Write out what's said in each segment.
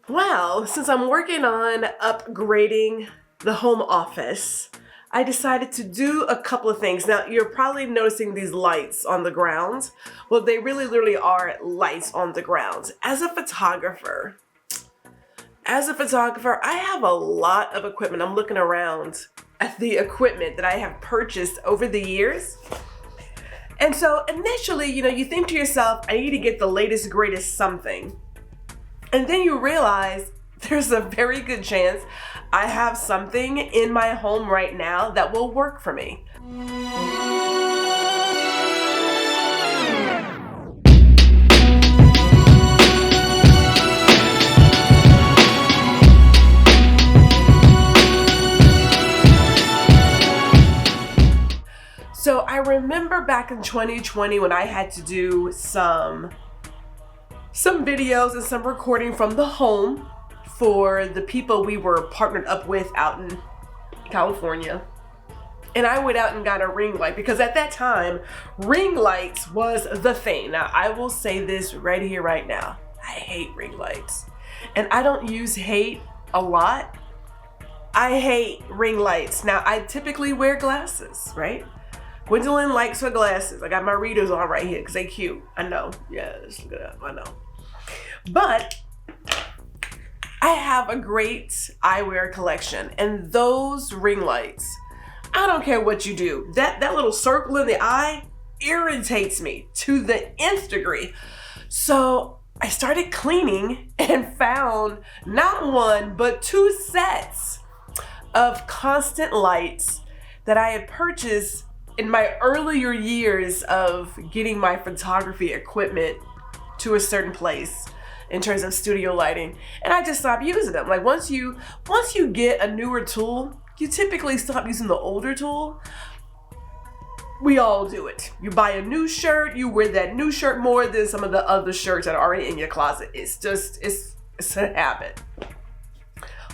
Well, since I'm working on upgrading the home office, I decided to do a couple of things. Now, you're probably noticing these lights on the ground. Well, they really literally are lights on the ground. As a photographer, I have a lot of equipment. I'm looking around at the equipment that I have purchased over the years. And so initially, you think to yourself, I need to get the latest, greatest something. And then you realize there's a very good chance I have something in my home right now that will work for me. So I remember back in 2020 when I had to do some videos and some recording from the home for the people we were partnered up with out in California. And I went out and got a ring light because at that time, ring lights was the thing. Now, I will say this right here, right now. I hate ring lights. And I don't use hate a lot. I hate ring lights. Now, I typically wear glasses, right? Gwendolyn likes her glasses. I got my readers on right here because they cute. I know. Yes, look at that. I know. But I have a great eyewear collection, and those ring lights, I don't care what you do. That little circle in the eye irritates me to the nth degree. So I started cleaning and found not one, but 2 sets of constant lights that I had purchased in my earlier years of getting my photography equipment to a certain place in terms of studio lighting. And I just stopped using them. Like once you get a newer tool, you typically stop using the older tool. We all do it. You buy a new shirt, you wear that new shirt more than some of the other shirts that are already in your closet. It's a habit.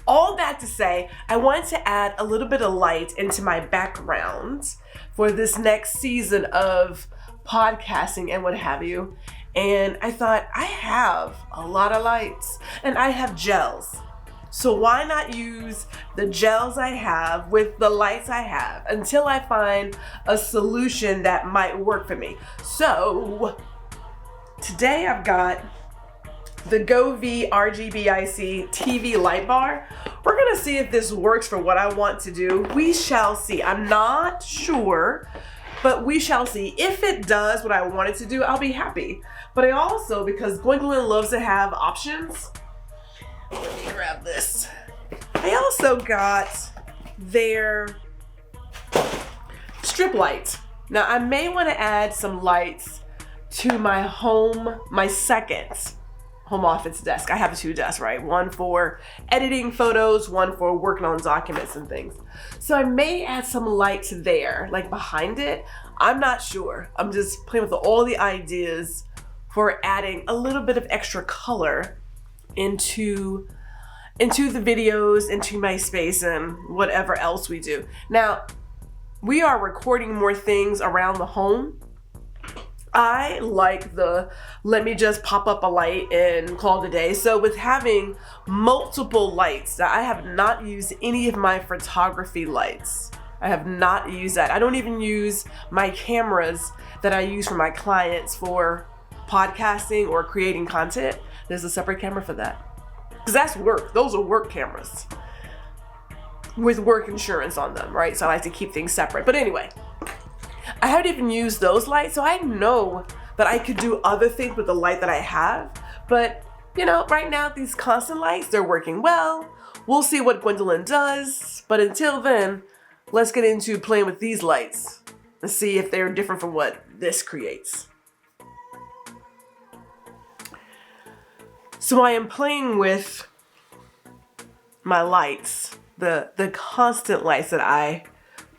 All that to say, I wanted to add a little bit of light into my background for this next season of podcasting and what have you. And I thought, I have a lot of lights and I have gels. So why not use the gels I have with the lights I have until I find a solution that might work for me. So today I've got the Govee RGBIC TV light bar. We're gonna see if this works for what I want to do. We shall see. I'm not sure, but we shall see. If it does what I want it to do, I'll be happy. But I also, because Gwendolyn loves to have options, let me grab this. I also got their strip lights. Now I may want to add some lights to my second home office desk. I have 2 desks, right? One for editing photos, one for working on documents and things. So I may add some lights there, like behind it. I'm not sure. I'm just playing with all the ideas for adding a little bit of extra color into the videos, into my space, and whatever else we do. Now, we are recording more things around the home. I like the let me just pop up a light and call it a day. So with having multiple lights, I have not used any of my photography lights. I have not used that. I don't even use my cameras that I use for my clients for podcasting or creating content. There's a separate camera for that. Because that's work. Those are work cameras with work insurance on them, right? So I like to keep things separate. But anyway, I haven't even used those lights, so I know that I could do other things with the light that I have. But, right now, these constant lights, they're working well. We'll see what Gwendolyn does. But until then, let's get into playing with these lights and see if they're different from what this creates. So I am playing with my lights, the constant lights that I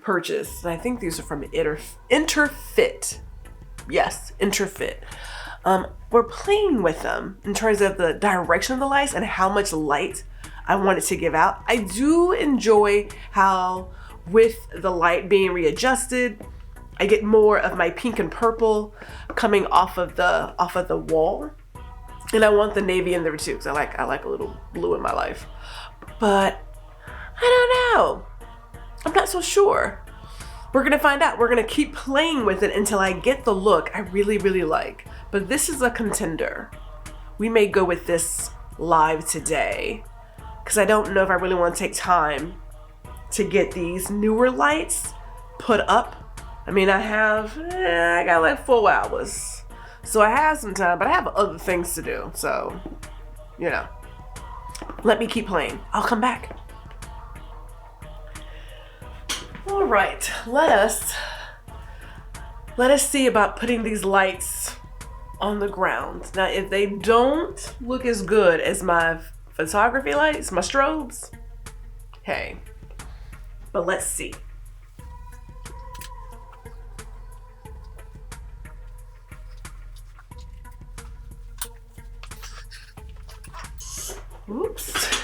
purchased. And I think these are from Interfit. Yes, Interfit. We're playing with them in terms of the direction of the lights and how much light I want it to give out. I do enjoy how with the light being readjusted, I get more of my pink and purple coming off of the wall. And I want the navy in there too, because I like a little blue in my life. But I don't know. I'm not so sure. We're gonna find out. We're gonna keep playing with it until I get the look I really, really like. But this is a contender. We may go with this live today, because I don't know if I really want to take time to get these newer lights put up. I mean, I got like 4 hours. So I have some time, but I have other things to do. So, you know, let me keep playing. I'll come back. All right, let us see about putting these lights on the ground. Now, if they don't look as good as my photography lights, my strobes, hey, but let's see. Oops.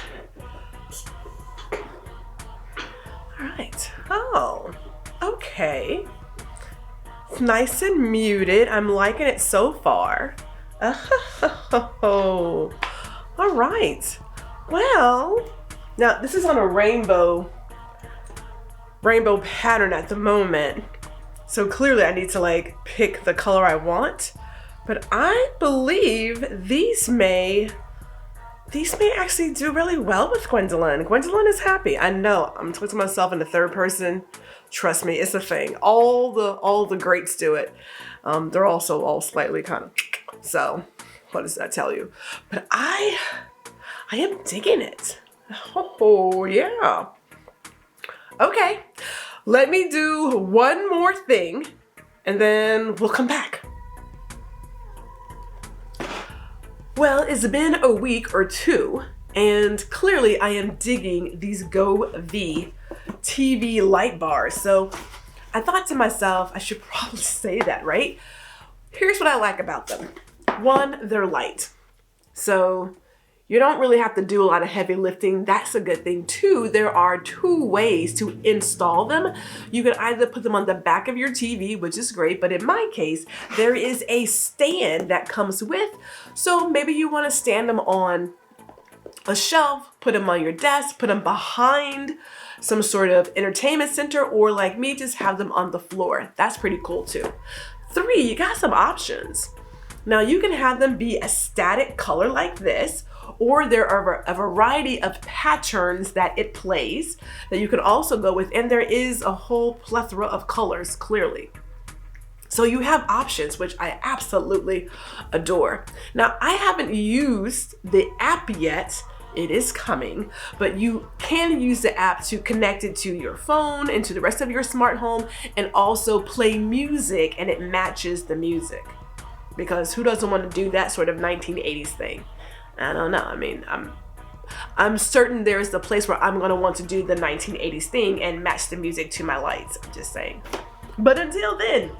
All right. Oh, okay. It's nice and muted. I'm liking it so far. Oh, all right. Well, now this is on a rainbow pattern at the moment. So clearly I need to like pick the color I want, but I believe these may actually do really well with Gwendolyn. Gwendolyn is happy. I know, I'm talking to myself in the third person. Trust me, it's a thing. All the greats do it. They're also all slightly kind of, so what does that tell you? But I am digging it. Oh yeah. Okay, let me do one more thing and then we'll come back. Well, it's been a week or two, and clearly I am digging these Govee TV light bars. So I thought to myself, I should probably say that, right? Here's what I like about them. One, they're light. So you don't really have to do a lot of heavy lifting. That's a good thing. Two, there are 2 ways to install them. You can either put them on the back of your TV, which is great, but in my case, there is a stand that comes with. So maybe you want to stand them on a shelf, put them on your desk, put them behind some sort of entertainment center, or like me, just have them on the floor. That's pretty cool too. 3, you got some options. Now you can have them be a static color like this, or there are a variety of patterns that it plays that you can also go with, and there is a whole plethora of colors, clearly. So you have options, which I absolutely adore. Now, I haven't used the app yet. It is coming, but you can use the app to connect it to your phone and to the rest of your smart home, and also play music, and it matches the music. Because who doesn't want to do that sort of 1980s thing? I don't know. I mean, I'm certain there's the place where I'm going to want to do the 1980s thing and match the music to my lights. I'm just saying. But until then,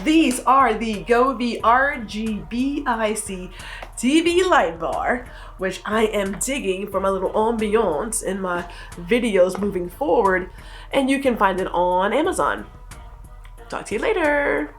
these are the Govee RGBIC TV light bar, which I am digging for my little ambiance in my videos moving forward. And you can find it on Amazon. Talk to you later.